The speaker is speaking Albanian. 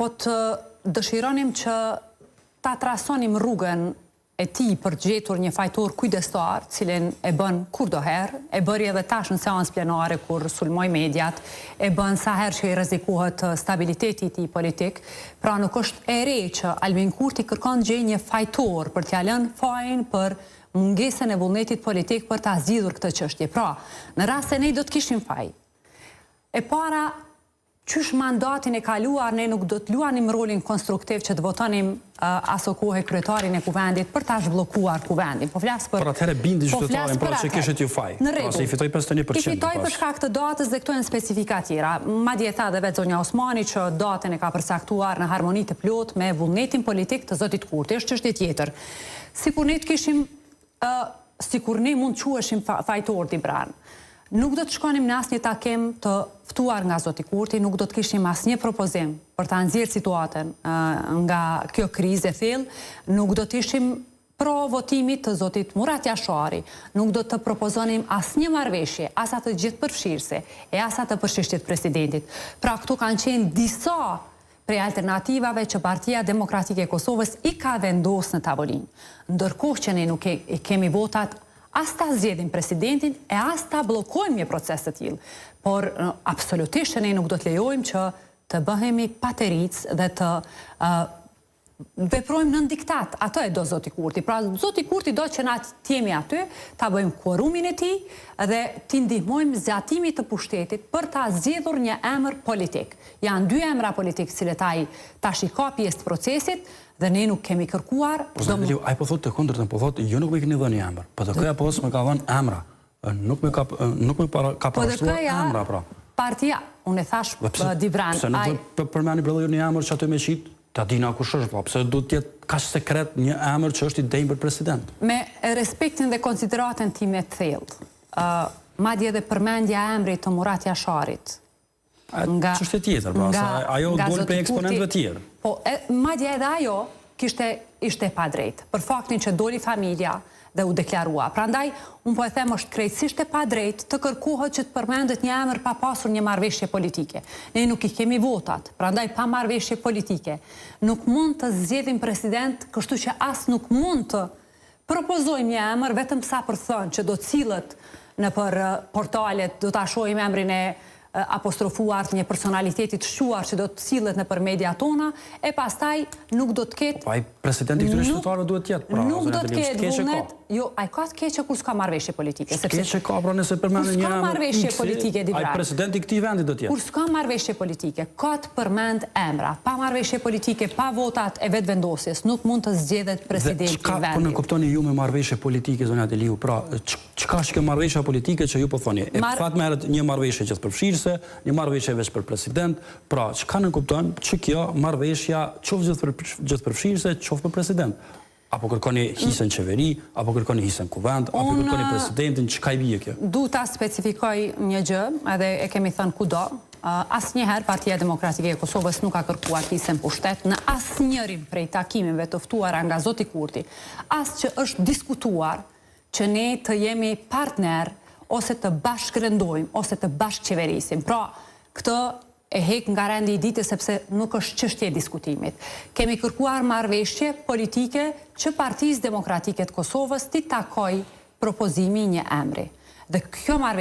po të dëshironim që ta trasonim rrugën e ti për gjetur një fajtor kujdestar, cilin e bën kur do herë, e bëri edhe tash në seancë plenare kur sulmoj mediat, e bën sa herë që i rrezikohet stabiliteti i tij politik. Pra nuk është e re që Albin Kurti kërkon gjej një fajtor për t'ia lënë fajin për mungesën e vullnetit politik për ta zgjidhur këtë çështje. Pra, në rast se ne do të kishim faj. E para, qysh mandatin e kaluar ne nuk do të luanim rolin konstruktiv që të votonim aso kohë kryetarin e kuvendit për ta zhbllokuar kuvendin. Po flas për atëherë bindi qytetarin për që kishit ju faj. Pra se i fitoi 51%. I fitoi për shkak të datës dhe këto janë specifika tjera. Madje tha edhe vetë zonja Osmani që datën e ka përcaktuar në harmoni të plot me vullnetin politik të zotit Kurti. Është çështje tjetër. Sikur ne të kishim sikur ne mund të quheshim fajtor t'i pranë. Nuk do të shkonim në asnjë takim të ftuar nga zoti Kurti, nuk do të kishim asnjë propozim për ta nxjerrë situatën nga kjo krizë e thellë, nuk do të ishim pro votimit të zotit Murat Jashari, nuk do të propozonim asnjë marrëveshje, as atë gjithëpërfshirëse, e as atë për çështjet presidentit. Pra këtu kanë qenë disa prej alternativave që Partia Demokratike e Kosovës i ka vendosur në tavolinë. Ndërkohë që ne nuk kemi votat as ta zgjedhim presidentin e as ta bllokojmë një proces të tillë. Por absolutisht ne nuk do të lejojmë që të bëhemi pateric dhe të veprojmë nën diktat. Ato e do zoti Kurti. Pra zoti Kurti do që na të jemi aty, ta bëjmë quorumin e tij dhe t'i ndihmojmë zgjatimit të pushtetit për ta zgjedhur një emër politik. Janë dy emra politik cilët ai tash i ka pjesë të procesit dhe ne nuk kemi kërkuar. Ai po thotë të kundërtën, po thotë jo nuk më keni dhënë emër. PDK-ja po më ka dhënë emra. Nuk më ka parashtruar emra pra. Partia, unë e thash Dibran. Pse nuk përmeni brenda një emër që aty me qit, ta dina kush është, pse duhet të jetë kaq sekret një emër që është i denjë për president. Me respektin dhe konsideratën time të thellë, madje edhe përmendja e emrit të Murat Jasharit. Çështje tjetër, pra, ajo doli për eksponentëve të tjerë. Po, madje edhe ajo ishte pa drejtë, për faktin që doli familja dhe u deklarua. Prandaj, unë po e them është krejtësisht e pa drejtë të kërkohet që të përmendet një emër pa pasur një marrëveshje politike. Ne nuk i kemi votat, prandaj pa marrëveshje politike. Nuk mund të zgjedhim president, kështu që as nuk mund të propozojmë një emër vetëm sa për thënë që do të cilët në për portalet, do ta shohim emrin e apostrofuar të një personaliteti të shquar që do të cilët në për media tona, e pastaj nuk do të ketë... Ai presidenti këtyre qytetarëve duhet të jetë, pra, nuk do të ketë vullnet, jo, ai ka të keqe kur s'ka marrëveshje politike. Keqe ka, pra, nëse përmendë një s'ka marrëveshje politike, Dibran. Ai presidenti i këtij vendi do të jetë. Kur s'ka marrëveshje politike, ka të përmend emra, pa marrëveshje politike, pa votat e vetvendosjes, nuk mund të zgjedhet presidenti i vendit. Po ne kuptoni ju me marrëveshje politike, zonja Deliu, pra, çka është kjo marrëveshje politike që ju po thoni? E fat merret një marrëveshje gjithëpërfshirëse, një marrëveshje veç për president, pra çka ne kupton që kjo marrëveshja qoftë gjithëpërfshirëse, qoftë për president. Apo kërkoni hisën qeveri, apo kërkoni hisën kuvend, apo kërkoni presidentin, çka i bie kjo? Du ta specifikoj një gjë, edhe e kemi thënë kudo, asnjëherë Partia Demokratike e Kosovës nuk ka kërkuar hisën pushtet në asnjërin prej takimeve të ftuara nga zoti Kurti, as që është diskutuar që ne të jemi partner ose të bashkërendojmë, ose të bashkëqeverisim. Pra, këtë e hek nga rendi i ditës sepse nuk është çështje e diskutimit. Kemi kërkuar marrëveshje politike që Partisë Demokratike të Kosovës t'i takoj propozimi një emri. Dhe kjo marrëveshje